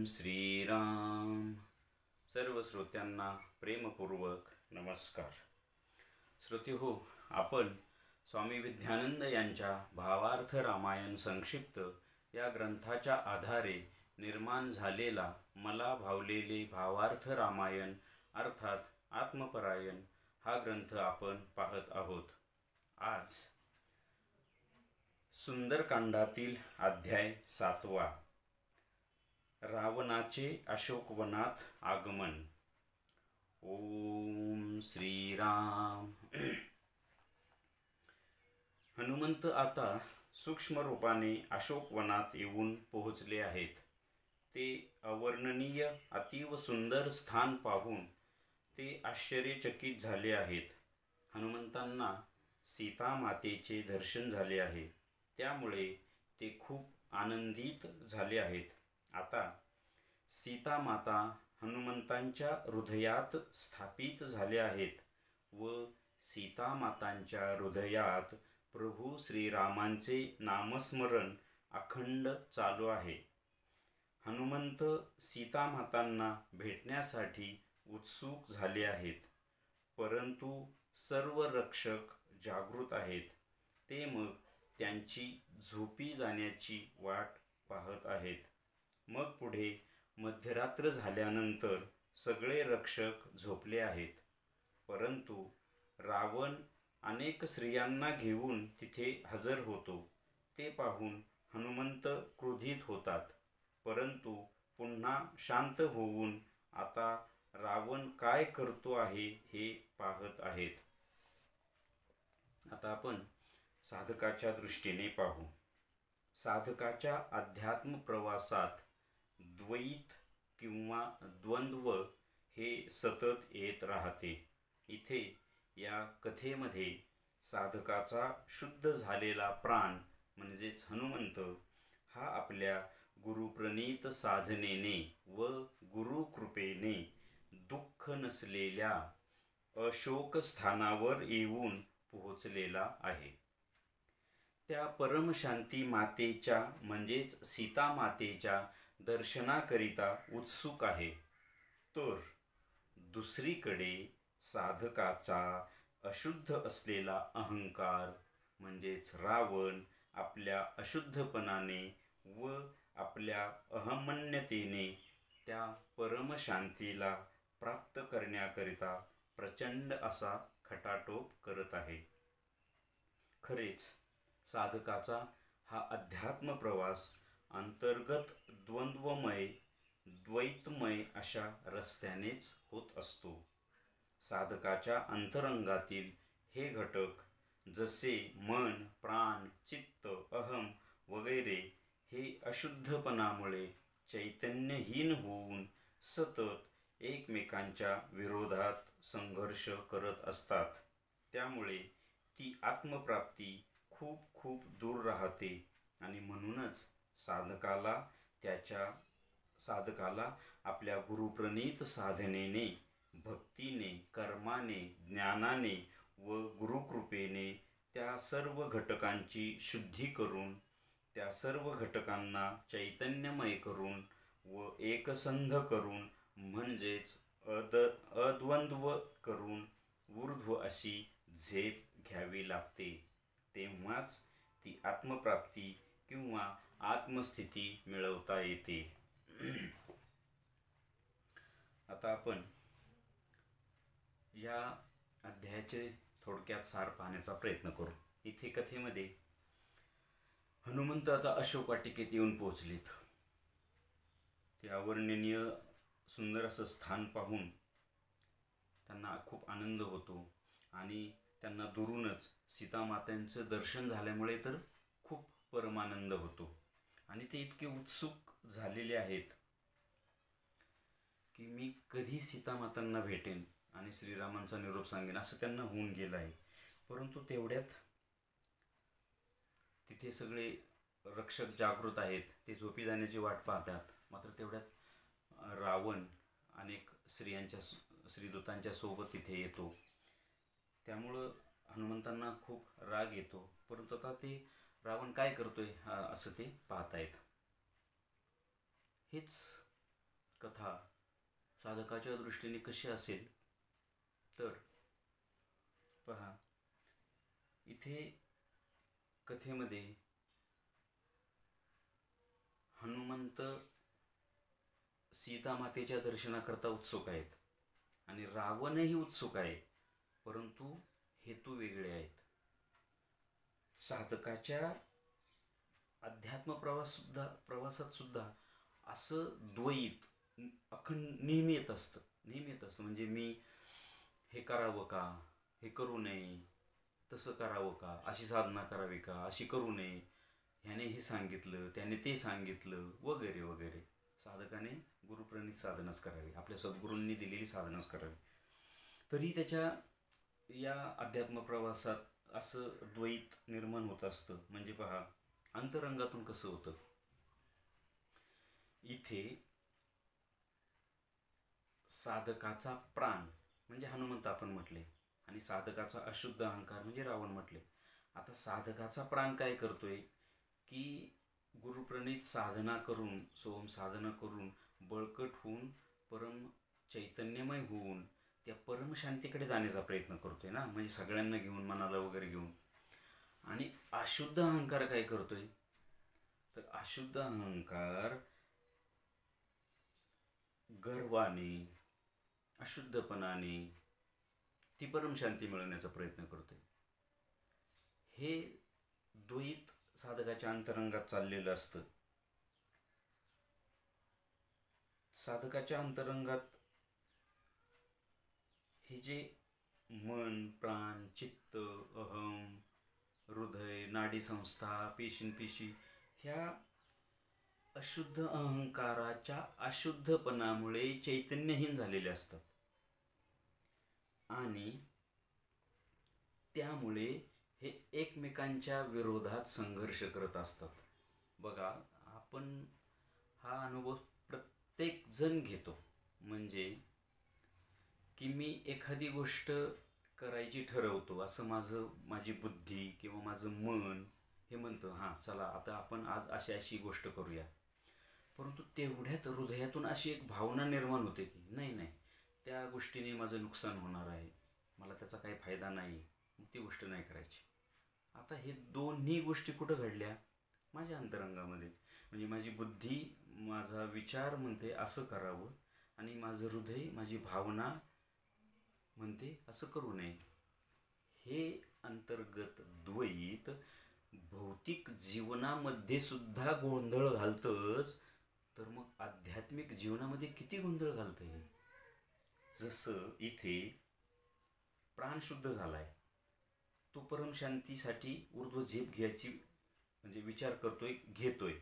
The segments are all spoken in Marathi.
श्रीराम. सर्व श्रोत्यांना प्रेमपूर्वक नमस्कार. श्रोतेहो, आपण स्वामी विद्यानंद यांच्या भावार्थ रामायण संक्षिप्त या ग्रंथाच्या आधारे निर्माण झालेला मला भावलेले भावार्थ रामायण अर्थात आत्मपरायण हा ग्रंथ आपण पाहत आहोत. आज सुंदरकांडातील अध्याय 7वा, रावणाचे अशोकवनात आगमन. ओम श्रीराम. हनुमंत आता सूक्ष्म रूपाने अशोकवनात येऊन पोहोचले आहेत. ते अवर्णनीय अतीव सुंदर स्थान पाहून ते आश्चर्यचकित झाले आहेत. हनुमंतांना सीता मातेचे दर्शन झाले आहे, त्यामुळे ते खूप आनंदित झाले आहेत. आता सीता माता हनुमंतांच्या हृदयात स्थापित झाल्या आहेत व सीता मातांच्या हृदयात प्रभू श्रीरामांचे नामस्मरण अखंड चालू आहे. हनुमंत सीता मातांना भेटण्यासाठी उत्सुक झाले आहेत, परंतु सर्व रक्षक जागृत आहेत. ते मग त्यांची झोपी जाण्याची वाट पाहत आहेत. मग पुढे मध्यरात्र झाल्यानंतर सगळे रक्षक झोपले आहेत, परंतु रावण अनेक स्त्रियांना घेऊन तिथे हजर होतो. ते पाहून हनुमंत क्रोधित होतात, परंतु पुन्हा शांत होऊन आता रावण काय करतो आहे हे पाहत आहेत. आता आपण साधकाच्या दृष्टीने पाहू. साधकाच्या अध्यात्म प्रवासात द्वैत किंवा द्वंद्व हे सतत येत राहते. इथे या कथेमध्ये साधकाचा शुद्ध झालेला प्राण म्हणजेच हनुमंत हा आपल्या गुरुप्रणीत साधनेने व गुरुकृपेने दुःख नसलेल्या अशोक स्थानावर येऊन पोहोचलेला आहे. त्या परमशांती मातेच्या म्हणजेच सीता मातेच्या दर्शनाकरिता उत्सुक आहे. तर दुसरीकडे साधकाचा अशुद्ध असलेला अहंकार म्हणजेच रावण आपल्या अशुद्धपणाने व आपल्या अहमन्यतेने त्या परमशांतीला प्राप्त करण्याकरिता प्रचंड असा खटाटोप करत आहे. खरेच साधकाचा हा अध्यात्म प्रवास अंतर्गत द्वंद्वमय द्वैतमय अशा रस्त्यानेच होत असतो. साधकाच्या अंतरंगातील हे घटक जसे मन, प्राण, चित्त, अहम वगैरे हे अशुद्धपणामुळे चैतन्यहीन होऊन सतत एकमेकांच्या विरोधात संघर्ष करत असतात. त्यामुळे ती आत्मप्राप्ती खूप खूप दूर राहते आणि म्हणूनच साधकाला आपल्या गुरुप्रणीत साधनेने, भक्तीने, कर्माने, ज्ञानाने व गुरुकृपेने त्या सर्व घटकांची शुद्धी करून, त्या सर्व घटकांना चैतन्यमय करून व एकसंध करून म्हणजेच अद्वंद्व करून ऊर्ध्व अशी झेप घ्यावी लागते. तेव्हाच ती आत्मप्राप्ती किंवा आत्मस्थिती मिळवता येते. आता आपण या अध्यायाचे थोडक्यात सार पाहण्याचा प्रयत्न करू. इथे कथेमध्ये हनुमंत आता अशोक वाटिकेत येऊन पोहोचलेत. ते अवर्णनीय सुंदर असं स्थान पाहून त्यांना खूप आनंद होतो आणि त्यांना दुरूनच सीतामातांचं दर्शन झाल्यामुळे तर खूप परमानंद होतो. आणि ते इतके उत्सुक झालेले आहेत की मी कधी सीतामातांना भेटेन आणि श्रीरामांचा निरोप सांगेन असं त्यांना होऊन गेलं आहे. परंतु तेवढ्यात तिथे सगळे रक्षक जागृत आहेत. ते झोपी जाण्याची वाट पाहतात. मात्र तेवढ्यात रावण अनेक श्रीदूतांच्या सोबत तिथे येतो. त्यामुळं हनुमंतांना खूप राग येतो. परंतु आता ते रावण काय करतोय असं ते पाहतायत. हेच कथा साधकाच्या दृष्टीने कशी असेल तर पहा, इथे कथेमध्ये हनुमंत सीतामातेच्या दर्शनाकरता उत्सुक आहेत आणि रावणही उत्सुक आहे, परंतु हेतू वेगळे आहेत. साधकाच्या अध्यात्म प्रवासात सुद्धा असं द्वैत अखंड नेहमी येत असतं. म्हणजे मी हे करावं का, हे करू नये, तसं करावं का, अशी साधना करावी का, अशी करू नये, ह्याने हे सांगितलं, त्याने ते सांगितलं, वगैरे वगैरे. साधकाने गुरुप्रणीत साधनाच करावी, आपल्या सद्गुरूंनी दिलेली साधनाच करावी. तरी त्याच्या या अध्यात्म प्रवासात असं द्वैत निर्माण होत असतं. म्हणजे पहा, अंतरंगातून कसं होतं. इथे साधकाचा प्राण म्हणजे हनुमंत आपण म्हटले आणि साधकाचा अशुद्ध अहंकार म्हणजे रावण म्हटले. आता साधकाचा प्राण काय करतोय की गुरुप्रणीत साधना करून, सोम साधना करून बळकट होऊन परम चैतन्यमय होऊन त्या परमशांतीकडे जाण्याचा प्रयत्न करतोय ना, म्हणजे सगळ्यांना घेऊन, मनाला वगैरे घेऊन. आणि अशुद्ध अहंकार काय करतोय तर अशुद्ध अहंकार गर्वाने, अशुद्धपणाने ती परमशांती मिळवण्याचा प्रयत्न करतोय. हे द्वैत साधकाच्या अंतरंगात चाललेलं असतं. साधकाच्या अंतरंगात हे जे मन, प्राण, चित्त, अहम, हृदय, नाडीसंस्था, पेशींपेशी ह्या अशुद्ध अहंकाराच्या अशुद्धपणामुळे चैतन्यहीन झालेले असतात आणि त्यामुळे हे एकमेकांच्या विरोधात संघर्ष करत असतात. बघा, आपण हा अनुभव प्रत्येक जण घेतो. म्हणजे की मी एखादी गोष्ट करायची ठरवतो, असं माझी बुद्धी किंवा माझं मन हे म्हणतं, हां चला आता आपण आज अशी गोष्ट करूया. परंतु तेवढ्यात हृदयातून अशी एक भावना निर्माण होते की नाही, त्या गोष्टीने माझं नुकसान होणार आहे, मला त्याचा काही फायदा नाही, मग ती गोष्ट नाही करायची. आता हे दोन्ही गोष्टी कुठं घडल्या? माझ्या अंतरंगामध्ये. म्हणजे माझी बुद्धी, माझा विचार म्हणते असं करावं आणि माझं हृदय, माझी भावना म्हणते असं करू नये. हे अंतर्गत द्वैत भौतिक जीवनामध्ये सुद्धा गोंधळ घालतंच, तर मग आध्यात्मिक जीवनामध्ये किती गोंधळ घालतंय. जसं इथे प्राण शुद्ध झालाय, तो परमशांतीसाठी ऊर्ध्व झेप घ्यायची म्हणजे विचार करतोय, घेतोय,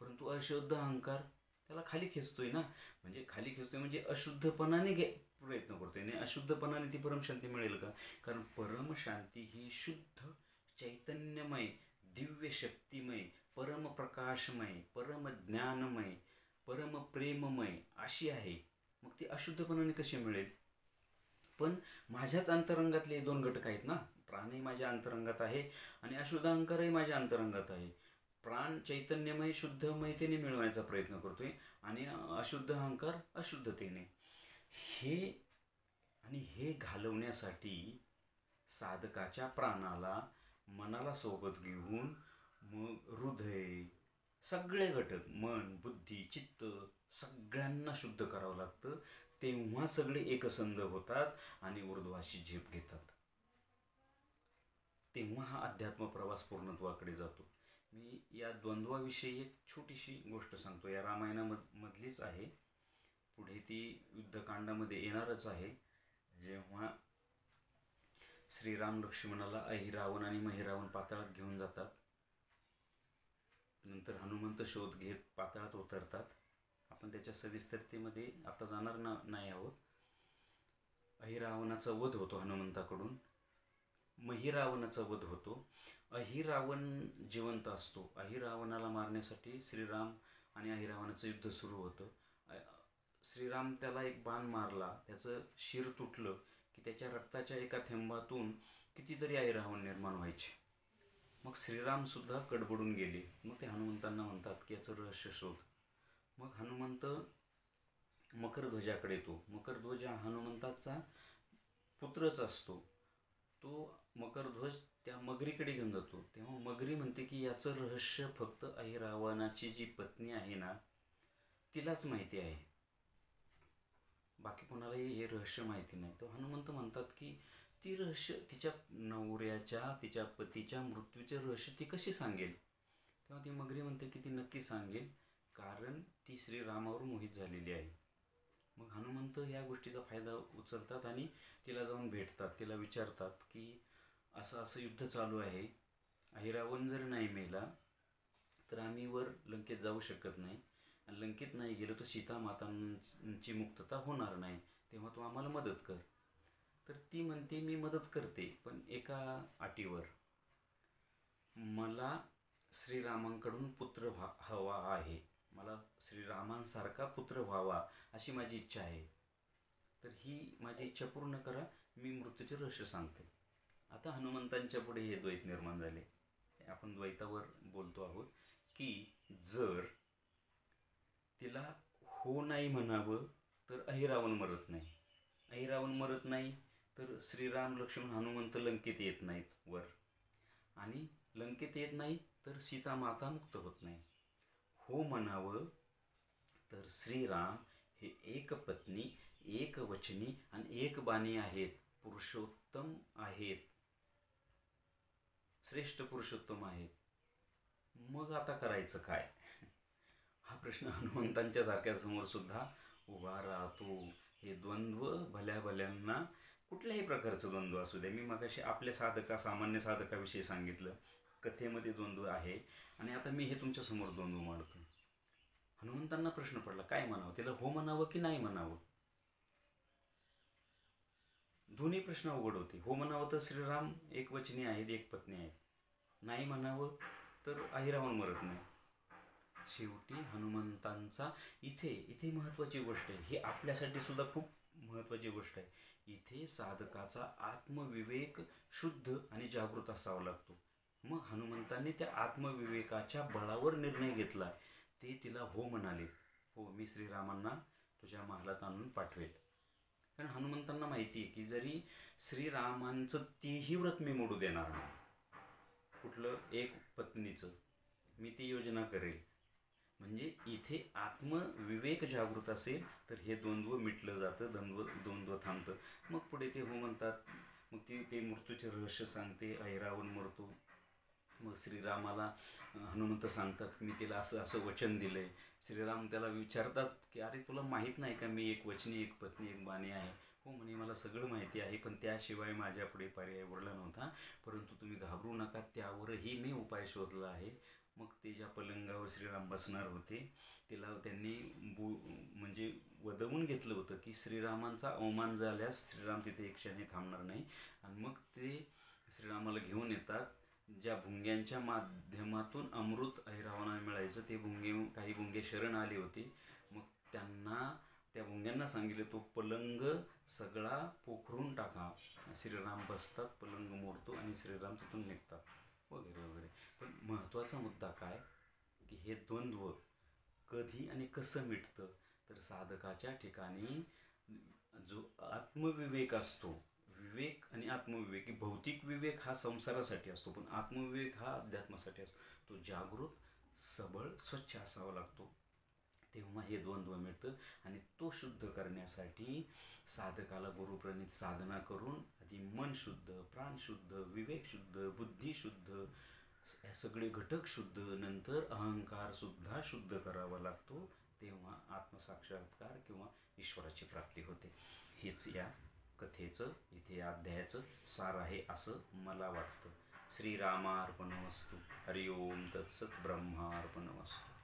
परंतु अशुद्ध अहंकार त्याला खाली खेचतोय ना. म्हणजे खाली खेचतोय म्हणजे अशुद्धपणाने प्रयत्न करतोय. नाही, अशुद्धपणाने ती परमशांती मिळेल का? कारण परमशांती ही शुद्ध चैतन्यमय, दिव्य शक्तिमय, परम प्रकाशमय, परम ज्ञानमय, परम प्रेममय अशी आहे. मग ती अशुद्धपणाने कशी मिळेल? पण माझ्याच अंतरंगातले दोन घटक आहेत ना. प्राणही माझ्या अंतरंगात आहे आणि अशुद्ध अहंकारही माझ्या अंतरंगात आहे. प्राण चैतन्यमय, शुद्धमयतेने मिळवायचा प्रयत्न करतोय आणि अशुद्ध अहंकार अशुद्धतेने. हे घालवण्यासाठी साधकाच्या प्राणाला, मनाला सोबत घेऊन मग हृदय, सगळे घटक, मन, बुद्धी, चित्त सगळ्यांना शुद्ध करावं लागतं. तेव्हा सगळे एकसंध होतात आणि ऊर्ध्वाशी झेप घेतात. तेव्हा हा अध्यात्म प्रवास पूर्णत्वाकडे जातो. मी या द्वंद्वाविषयी एक छोटीशी गोष्ट सांगतो. या रामायणामधलीच आहे, पुढे ती युद्धकांडामध्ये येणारच आहे. जेव्हा श्रीराम लक्ष्मणाला अहिरावण आणि महिरावण पाताळात घेऊन जातात, नंतर हनुमंत शोध घेत पाताळात उतरतात. आपण त्याच्या सविस्तरतेमध्ये आता जाणार नाही आहोत. अहिरावणाचा वध होतो हनुमंताकडून, महिरावणाचा वध होतो. अहिरावण जिवंत असतो. अहिरावणाला मारण्यासाठी श्रीराम आणि अहिरावणाचं युद्ध सुरू होतं. श्रीराम त्याला एक बाण मारला, त्याचं शिर तुटलं की त्याच्या रक्ताच्या एका थेंबातून कितीतरी अहिरावण निर्माण व्हायचे. मग श्रीरामसुद्धा कडबडून गेले. मग ते हनुमंतांना म्हणतात की याचं रहस्य शोध. मग हनुमंत मकरध्वजाकडे येतो. मकरध्वज हा हनुमंताचा पुत्रच असतो. तो मकरध्वज त्या मगरीकडे घेऊन जातो. तेव्हा मगरी म्हणते की याचं रहस्य फक्त अहिरावणाची जी पत्नी आहे ना तिलाच माहिती आहे, बाकी कोणालाही हे रहस्य माहिती नाही. तर हनुमंत म्हणतात की ती रहस्य तिच्या नवऱ्याच्या, तिच्या पतीच्या मृत्यूचे रहस्य ती कशी सांगेल. तेव्हा ती मगरी म्हणते की ती नक्की सांगेल, कारण ती श्रीरामावर मोहित झालेली आहे. मग हनुमंत ह्या गोष्टीचा फायदा उचलतात आणि तिला जाऊन भेटतात. तिला विचारतात की असं असं युद्ध चालू आहे, अहिरावण जर नाही मेला तर आम्ही वर लंकेत जाऊ शकत नाही, आणि लंकेत नाही गेलो तर सीता मातांची मुक्तता होणार नाही. तेव्हा तू आम्हाला मदत कर. तर ती म्हणते मी मदत करते, पण एका अटीवर. मला श्रीरामांकडून पुत्र हवा आहे. मला श्रीरामांसारखा पुत्र व्हावा अशी माझी इच्छा आहे. तर ही माझी इच्छा पूर्ण करा, मी मृत्यूचे रहस्य सांगते. आता हनुमंतांच्या पुढे हे द्वैत निर्माण झाले. आपण द्वैतावर बोलतो आहोत की जर तिला हो नाही म्हणावं तर अहिरावण मरत नाही, अहिरावण मरत नाही तर श्रीराम लक्ष्मण हनुमंत लंकेत येत नाहीत वर, आणि लंकेत येत नाही तर सीता माता मुक्त होत नाही. हो म्हणावं तर श्रीराम हे एक पत्नी, एक वचनी आणि एक बाणी आहेत, पुरुषोत्तम आहेत, श्रेष्ठ पुरुषोत्तम आहेत. मग आता करायचं काय, हा प्रश्न हनुमंतांच्या सारख्या समोर सुद्धा उभा राहतो. हे द्वंद्व भल्या भल्यांना, कुठल्याही प्रकारचं द्वंद्व असू दे. मी मगाशी आपल्या सामान्य साधकाविषयी सांगितलं, कथेमध्ये द्वंद्व आहे, आणि आता मी हे तुमच्यासमोर द्वंद्व मांडतो. हनुमंतांना प्रश्न पडला काय म्हणावं, तिला हो म्हणावं की नाही म्हणावं. दोन्ही प्रश्न अवघड होते. हो म्हणावं तर श्रीराम एक वचनी आहेत, एक पत्नी आहेत. नाही म्हणावं तर अहिरावण मरत नाही. शेवटी हनुमंतांचा इथे महत्त्वाची गोष्ट आहे, ही आपल्यासाठी सुद्धा खूप महत्त्वाची गोष्ट आहे. इथे साधकाचा आत्मविवेक शुद्ध आणि जागृत असावा लागतो. मग हनुमंतांनी त्या आत्मविवेकाच्या बळावर निर्णय घेतला. ते तिला हो म्हणाले. हो, मी श्रीरामांना तुझ्या महालात आणून पाठवेल. कारण हनुमंतांना माहिती आहे की जरी श्रीरामांचं तीही व्रत मी मोडू देणार नाही, कुठलं एक पत्नीचं, मी ती योजना करेल. म्हणजे इथे आत्मविवेक जागृत असेल तर हे द्वंद्व मिटलं जातं, द्वंद्व थांबतं. मग पुढे ते हो म्हणतात. मग ते मृत्यूचे रहस्य सांगते, अहिरावण मरतो. मग श्रीरामाला हनुमंत सांगतात मी तिला असं असं वचन दिलं आहे. श्रीराम त्याला विचारतात की अरे तुला माहीत नाही का मी एक वचनी, एक पत्नी, एक बाणी आहे. हो म्हणे मला सगळं माहिती आहे, पण त्याशिवाय माझ्यापुढे पर्याय उरला नव्हता. परंतु तुम्ही घाबरू नका, त्यावरही मी उपाय शोधला आहे. मग ते ज्या पलंगावर श्रीराम बसणार होते तिला त्यांनी म्हणजे वदवून घेतलं होतं की श्रीरामांचा अवमान झाल्यास श्रीराम तिथे एक क्षणी थांबणार नाही. आणि मग ते श्रीरामाला घेऊन येतात. ज्या भुंग्यांच्या माध्यमातून अमृत अहिरावणाला मिळायचं, ते काही भुंगे शरण आले होते. मग त्या भुंग्यांना सांगितले तो पलंग सगळा पोखरून टाका. श्रीराम बसतात, पलंग मोडतो आणि श्रीराम तिथून निघतात, वगैरे वगैरे. पण महत्त्वाचा मुद्दा काय की हे द्वंद्व कधी आणि कसं मिटतं, तर साधकाच्या ठिकाणी जो आत्मविवेक असतो, विवेक आणि आत्मविवेक, की भौतिक विवेक हा संसारासाठी असतो, पण आत्मविवेक हा अध्यात्मासाठी असतो. तो जागृत, सबळ, स्वच्छ असावा लागतो. तेव्हा हे द्वंद्व मिळतं. आणि तो शुद्ध करण्यासाठी साधकाला गुरुप्रणित साधना करून आधी मन शुद्ध, प्राण शुद्ध, विवेक शुद्ध, बुद्धी शुद्ध, हे सगळे घटक शुद्ध, नंतर अहंकार सुद्धा शुद्ध करावा लागतो. तेव्हा आत्मसाक्षात्कार किंवा ईश्वराची प्राप्ती होते. हेच या कथेचं, इथे या अध्यायाचं सार आहे असं मला वाटतं. श्रीरामार्पणमस्तु. हरिओम तत्सत. ब्रह्मार्पणमस्तु.